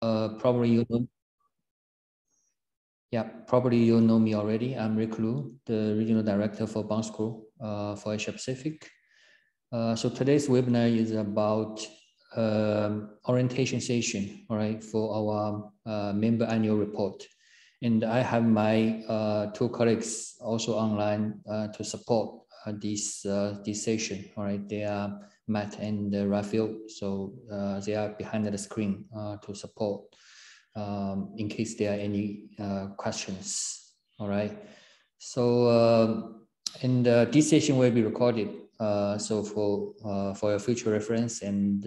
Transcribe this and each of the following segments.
Probably you know. Yeah, probably you know me already. I'm Rick Lu, the Regional Director for Bonsucro for Asia Pacific. So today's webinar is about orientation session, all right, for our member annual report. And I have my two colleagues also online to support this session, all right. They are Matt and Raphael, so they are behind the screen to support in case there are any questions, all right. So and this session will be recorded, so for your future reference and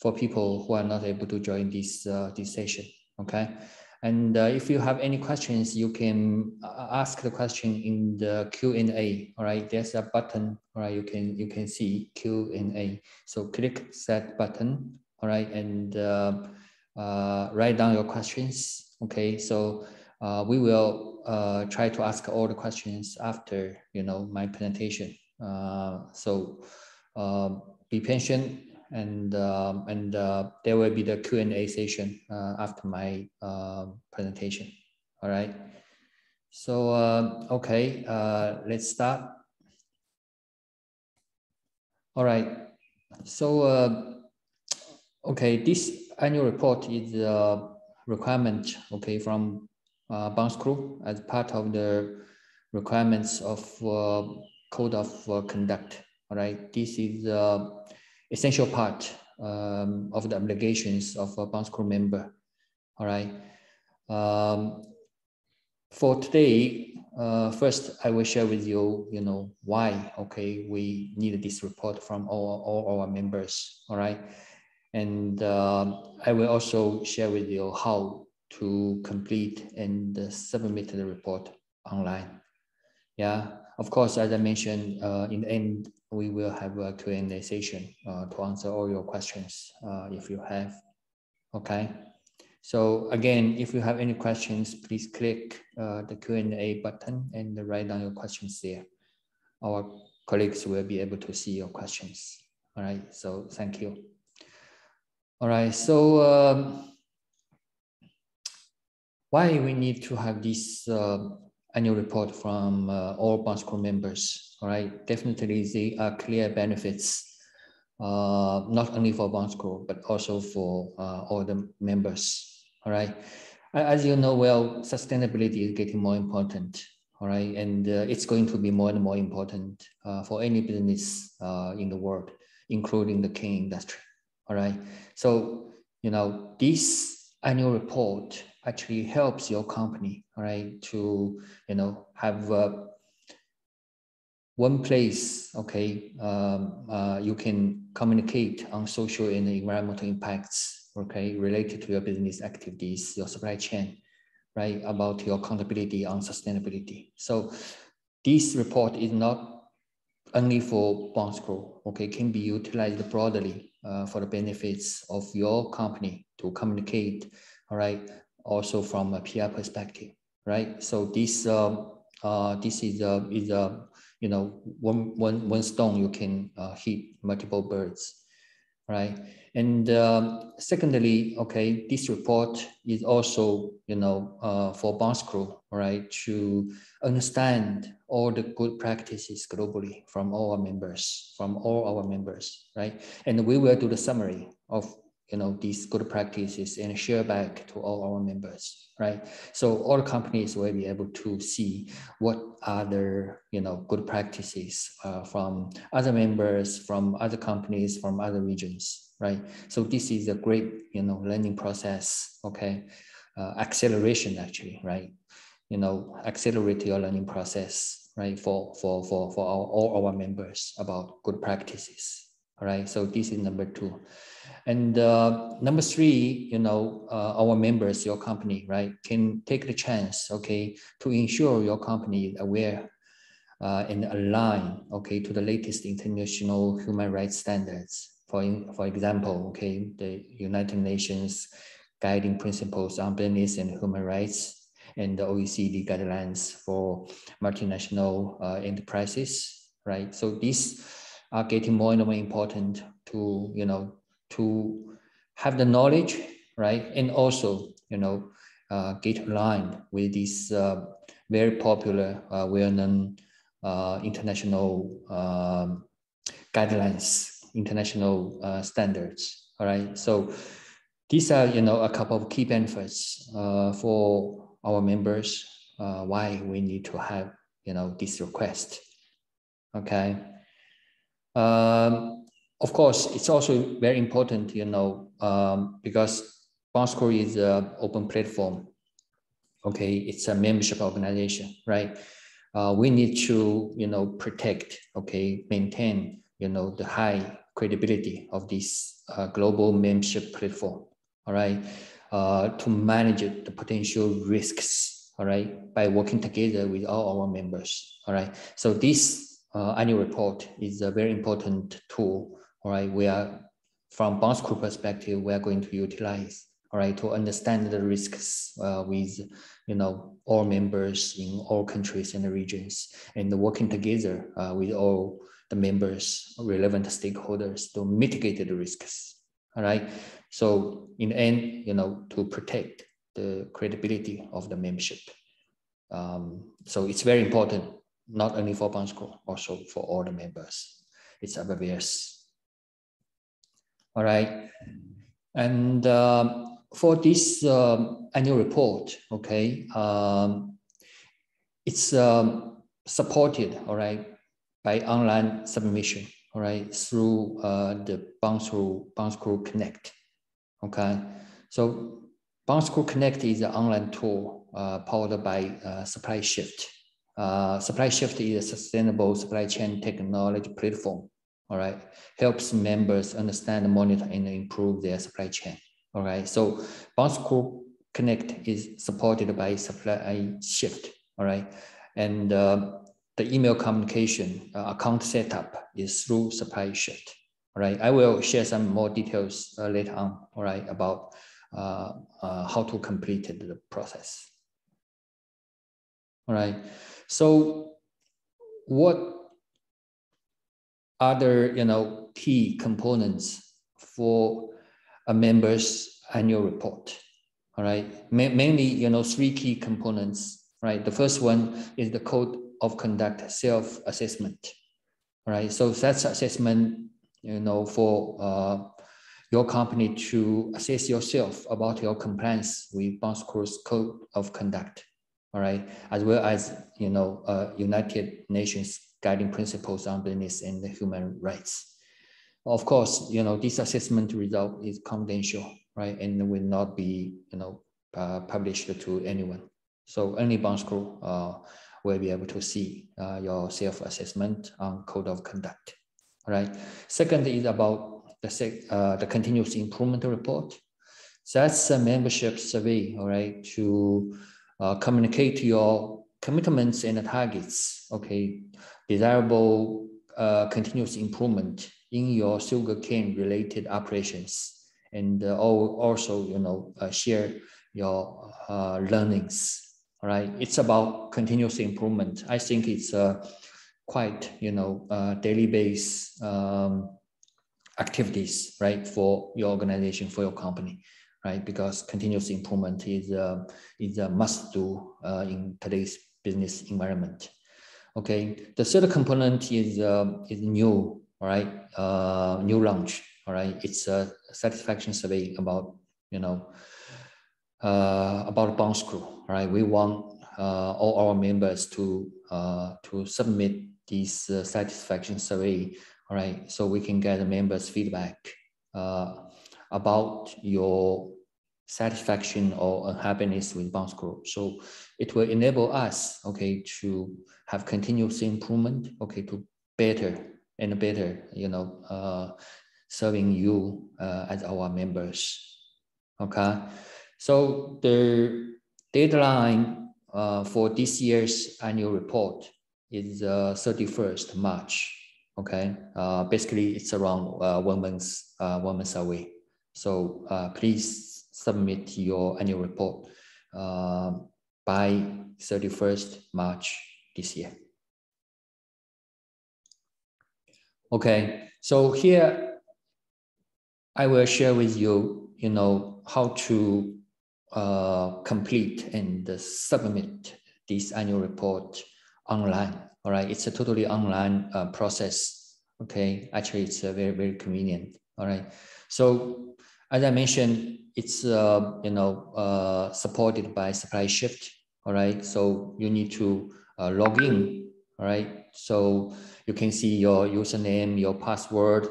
for people who are not able to join this session, okay. And if you have any questions, you can ask the question in the Q&A. All right, there's a button. All right, you can see Q&A. So click that button. All right, and write down your questions. Okay, so we will try to ask all the questions after my presentation. So be patient. And there will be the Q&A session after my presentation. All right. So okay, let's start. All right. So okay, this annual report is a requirement, okay, from Bonsucro as part of the requirements of Code of Conduct. All right. This is essential part of the obligations of a Bonsucro member. All right. For today, first I will share with you, why, okay, we need this report from all our members. All right. And I will also share with you how to complete and submit the report online. Yeah, of course, as I mentioned, in the end, we will have a Q&A session to answer all your questions if you have. Okay. So again, if you have any questions, please click the Q&A button and write down your questions there. Our colleagues will be able to see your questions. All right. So thank you. All right. So why we need to have this annual report from all Bonsucro members? All right, definitely there are clear benefits, not only for Bonsucro but also for all the members. All right, as you know well, sustainability is getting more important. All right, and it's going to be more and more important for any business in the world, including the cane industry. All right, so this annual report actually helps your company, all right, to have one place, okay, you can communicate on social and environmental impacts, okay, related to your business activities, your supply chain, right, about your accountability on sustainability. So this report is not only for Bonsucro, okay, can be utilized broadly for the benefits of your company to communicate, all right, also from a PR perspective, right? So this is a one stone you can hit multiple birds, right? And secondly, okay, this report is also for Bonsucro, right, to understand all the good practices globally from all our members, right? And we will do the summary of these good practices and share back to all our members, right? So all companies will be able to see what are the good practices from other members, from other companies, from other regions, right? So this is a great learning process, okay? Acceleration actually, right? Accelerate your learning process, right? For all our members about good practices. All right, so this is number 2. And number 3, our members, your company, right, can take the chance, okay, to ensure your company is aware and align, okay, to the latest international human rights standards. For example, okay, the United Nations Guiding Principles on Business and Human Rights and the OECD guidelines for multinational enterprises, right? So these are getting more and more important to, to have the knowledge, right? And also, get aligned with these very popular, well-known international guidelines, international standards. All right. So these are, a couple of key benefits for our members. Why we need to have, this request. Okay. Of course, it's also very important, because Bonsucro is an open platform. Okay, it's a membership organization, right? We need to, protect, okay, maintain, the high credibility of this global membership platform, all right, to manage the potential risks, all right, by working together with all our members, all right. So this annual report is a very important tool, all right. We are, from Bonsucro perspective, we are going to utilize, all right, to understand the risks with, all members in all countries and regions, and working together with all the members, relevant stakeholders, to mitigate the risks. All right. So in the end, to protect the credibility of the membership. So it's very important, not only for Bonsucro, also for all the members. It's obvious. All right. And for this annual report, okay, it's supported, all right, by online submission, all right, through the Bonsucro Connect. Okay, so Bonsucro Connect is an online tool powered by SupplyShift. SupplyShift is a sustainable supply chain technology platform. All right, helps members understand, monitor, and improve their supply chain. All right, so Bonsucro Connect is supported by SupplyShift. All right, and the email communication account setup is through SupplyShift. All right, I will share some more details later on. All right, about how to complete the process. All right, so what other key components for a member's annual report? All right, mainly three key components. Right, the first one is the code of conduct self-assessment. All right, so that's assessment for your company to assess yourself about your compliance with Bonsucro's code of conduct. All right, as well as United Nations guiding principles on business and human rights. Of course, this assessment result is confidential, right, and will not be published to anyone. So only Bonsucro will be able to see your self-assessment on code of conduct. All right. Second is about the continuous improvement report. So that's a membership survey, all right, to communicate your commitments and targets, okay, desirable continuous improvement in your sugarcane related operations, and also share your learnings. All right, it's about continuous improvement. I think it's quite daily based activities, right, for your organization, for your company, right? Because continuous improvement is a must do in today's business environment. Okay, the third component is new, all right, new launch. All right, it's a satisfaction survey about about Bonsucro. Right, we want all our members to submit this satisfaction survey. All right, so we can get the members' feedback about your satisfaction or unhappiness with Bonsucro. So it will enable us, okay, to have continuous improvement, okay, to better and better, serving you as our members. Okay, so the deadline for this year's annual report is 31st March. Okay, basically it's around 1 month away. So please submit your annual report by 31st March this year. Okay, so here I will share with you, you know, how to complete and submit this annual report online. All right, it's a totally online process. Okay, actually, it's very, very convenient. All right, so as I mentioned, it's you know, supported by Supply Shift. All right, so you need to log in. All right, so you can see your username, your password.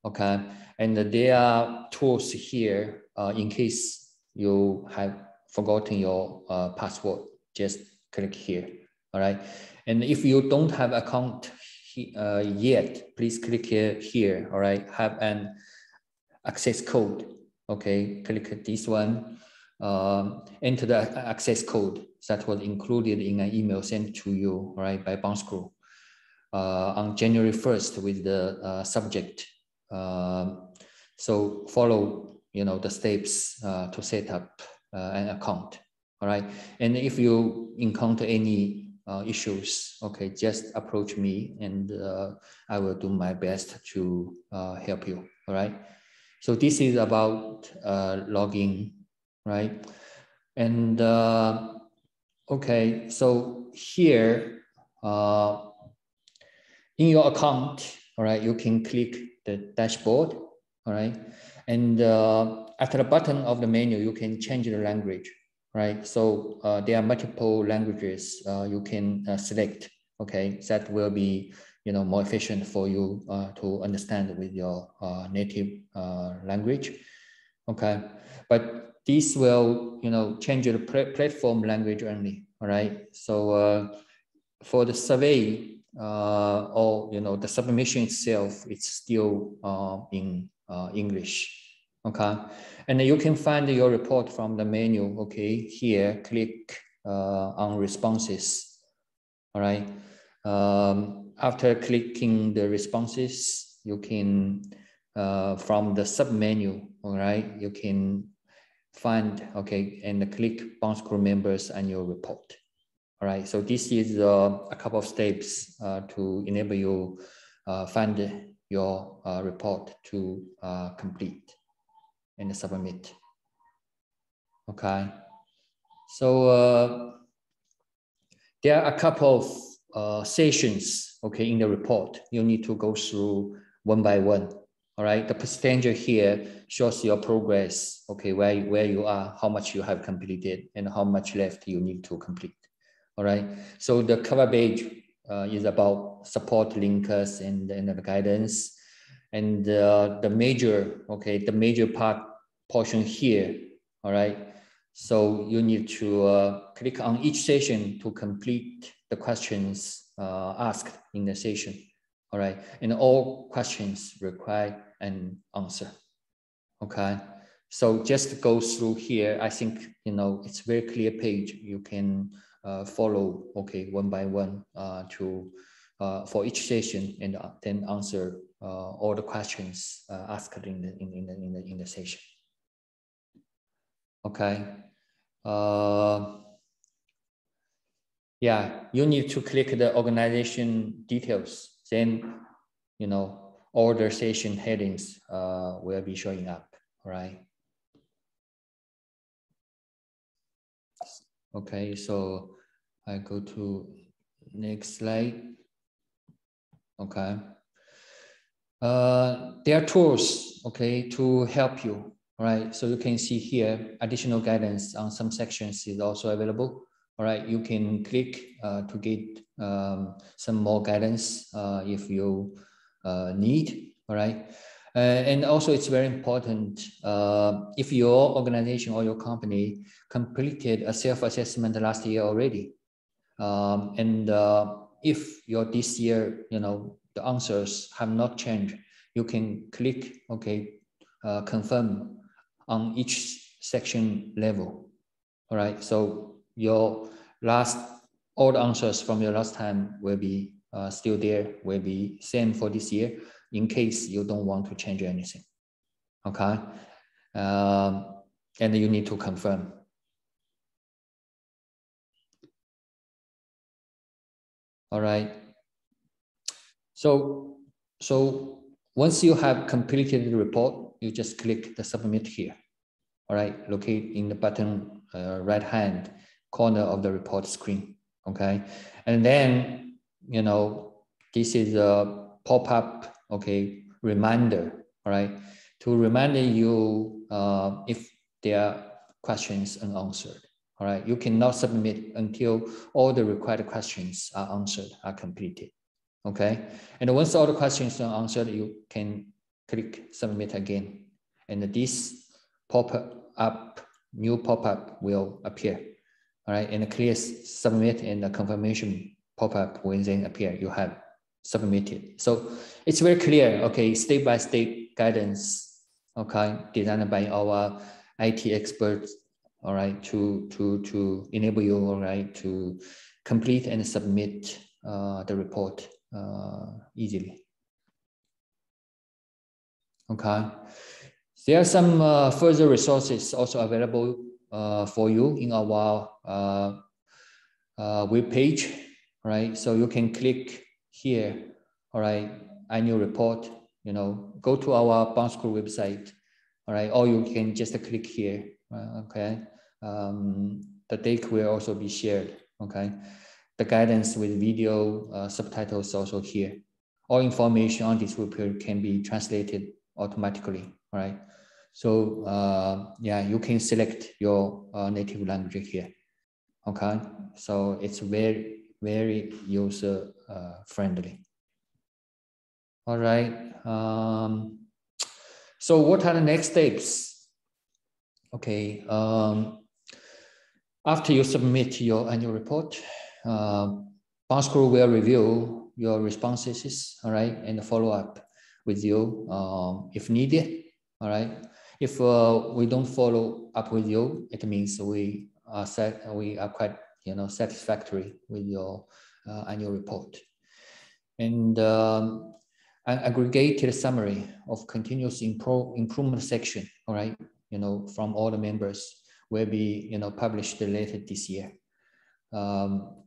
Okay, and there are tools here in case you have forgotten your password. Just click here. All right, and if you don't have account yet, please click here. All right, have an access code. Okay, click this one. Enter the access code that was included in an email sent to you, right, by Bonsucro on January 1st with the subject. So follow, you know, the steps to set up an account. All right, and if you encounter any issues, okay, just approach me, and I will do my best to help you. All right. So this is about logging, right? And okay, so here in your account, all right, you can click the dashboard, all right? And at the bottom of the menu, you can change the language, right? So there are multiple languages you can select, okay? That will be, you know, more efficient for you to understand with your native language, okay? But this will, you know, change the platform language only, all right? So for the survey, or, you know, the submission itself, it's still in English, okay? And you can find your report from the menu, okay? Here, click on responses, all right? After clicking the responses, you can, from the sub-menu, all right? You can find, okay, and click Bonsucro members annual report. All right, so this is a couple of steps to enable you find your report to complete and submit. Okay, so there are a couple of sessions, okay, in the report. You need to go through one by one. All right, the percentage here shows your progress, okay, where you are, how much you have completed, and how much left you need to complete. All right, so the cover page is about support linkers and the guidance, and the major, okay, the major portion here. All right, so you need to click on each session to complete the questions asked in the session. All right, and all questions require an answer. Okay, so just go through here. I think, you know, it's very clear page. You can follow, okay, one by one to for each session, and then answer all the questions asked in the session. Okay. Yeah, you need to click the organization details. Then, you know, all the session headings will be showing up. All right. Okay, so I go to next slide. Okay. There are tools, okay, to help you, all right? So you can see here, additional guidance on some sections is also available, all right? You can click to get some more guidance if you need, all right? And also it's very important, if your organization or your company completed a self-assessment last year already, and if your this year, you know, the answers have not changed, you can click, okay, confirm on each section level. All right, so your all the answers from your last time will be still there, will be same for this year, in case you don't want to change anything. Okay, and you need to confirm. All right. So once you have completed the report, you just click the submit here. all right, located in the bottom right hand corner of the report screen. Okay, and then this is a pop-up, okay, reminder, all right, to remind you if there are questions unanswered. All right, you cannot submit until all the required questions are answered, are completed. Okay, and once all the questions are answered, you can click submit again, and this new pop-up will appear. All right, and click submit, and the confirmation pop-up will then appear. You have submitted. So it's very clear. Okay, step-by-step guidance. Okay, designed by our IT experts. All right, to enable you, all right, to complete and submit the report easily. Okay, there are some further resources also available for you in our web page, right? So you can click here, all right, annual report, go to our Bonsucro website, all right, or you can just click here, okay? The deck will also be shared, okay? The guidance with video subtitles also here. All information on this report can be translated automatically, all right? So yeah, you can select your native language here, okay? So it's very, very user friendly. All right. So what are the next steps? Okay. After you submit your annual report, Bonsucro will review your responses, all right, and follow up with you if needed, all right. If we don't follow up with you, it means we are quite satisfactory with your annual report. And an aggregated summary of continuous improvement section, all right, from all the members will be published later this year.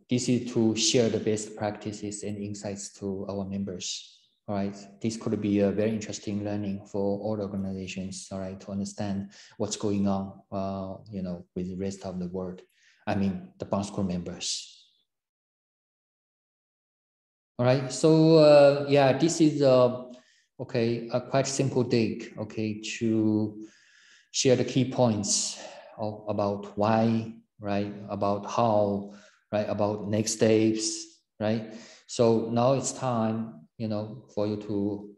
This is to share the best practices and insights to our members. All right, this could be a very interesting learning for all organizations. All right, to understand what's going on, with the rest of the world. I mean, the Bonsucro members. All right, so yeah, this is okay, a quite simple deck, okay, to share the key points about why, right, about how, right, about next steps, right? So now it's time, for you to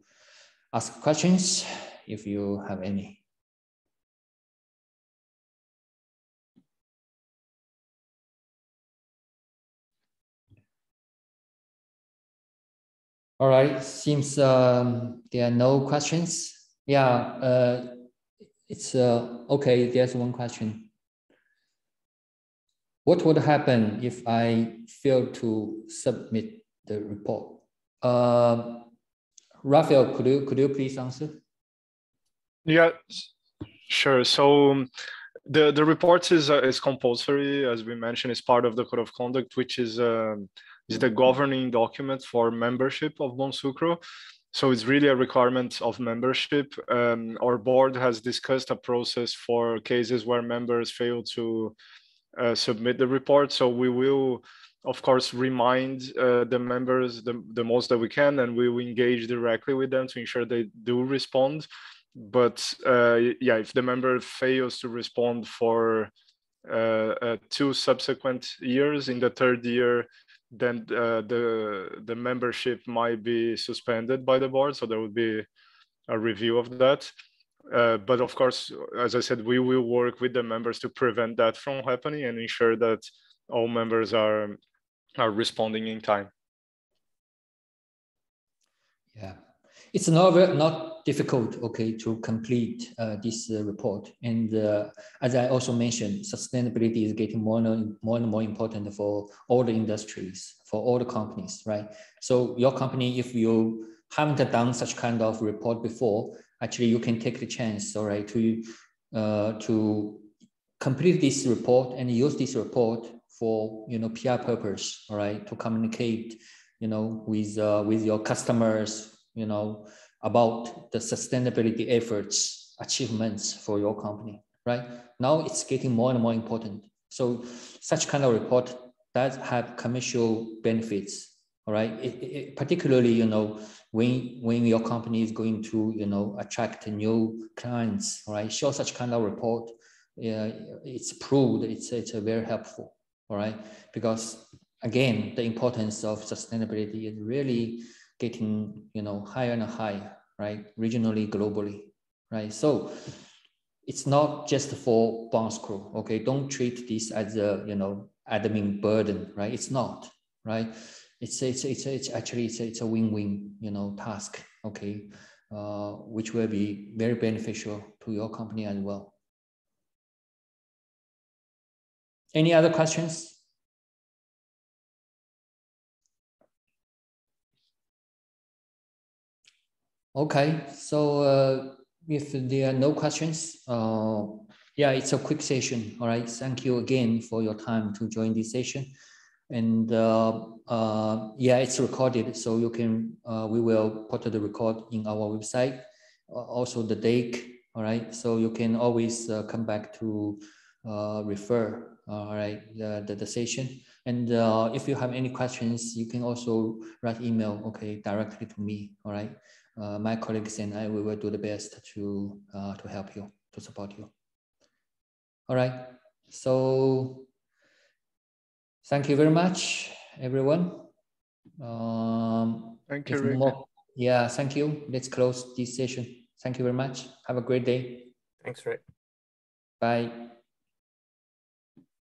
ask questions if you have any. All right, seems there are no questions. Yeah, it's okay, there's one question. What would happen if I fail to submit the report? Raphael, could you please answer? Yeah, sure. So the report is compulsory, as we mentioned, is part of the code of conduct, which is the governing document for membership of Bonsucro. So it's really a requirement of membership. Our board has discussed a process for cases where members fail to submit the report. So we will, of course, remind the members the most that we can, and we will engage directly with them to ensure they do respond. But yeah, if the member fails to respond for 2 subsequent years, in the 3rd year, then the membership might be suspended by the board. So there will be a review of that. But of course, as I said, we will work with the members to prevent that from happening and ensure that all members are responding in time. Yeah, it's not difficult, okay, to complete this report. And as I also mentioned, sustainability is getting more and more important for all the industries, for all the companies, right? So your company, if you haven't done such kind of report before, actually you can take the chance, all right, to complete this report and use this report for PR purpose, all right, to communicate with your customers, about the sustainability efforts, achievements for your company. right? Now it's getting more and more important. So such kind of report does have commercial benefits, all right? Particularly, you know, when your company is going to, you know, attract new clients, right? Show such kind of report. It's proved it's very helpful, all right? Because again, the importance of sustainability is really getting, you know, higher and higher, right? Regionally, globally, right? So it's not just for Bonsucro, okay? Don't treat this as a, you know, admin burden, right? It's not, right? It's actually it's a win-win, you know, task, okay? Which will be very beneficial to your company as well. Any other questions? Okay, so if there are no questions, yeah, it's a quick session. All right, thank you again for your time to join this session. And yeah, it's recorded, so you can, we will put the record in our website, also the deck. All right, so you can always come back to refer, all right, the session. And if you have any questions, you can also write email, okay, directly to me. All right. My colleagues and I, we will do the best to help you, to support you. All right. So thank you very much, everyone. Thank you, If Rick. more, yeah, thank you. Let's close this session. Thank you very much. Have a great day. Thanks, Rick. Bye.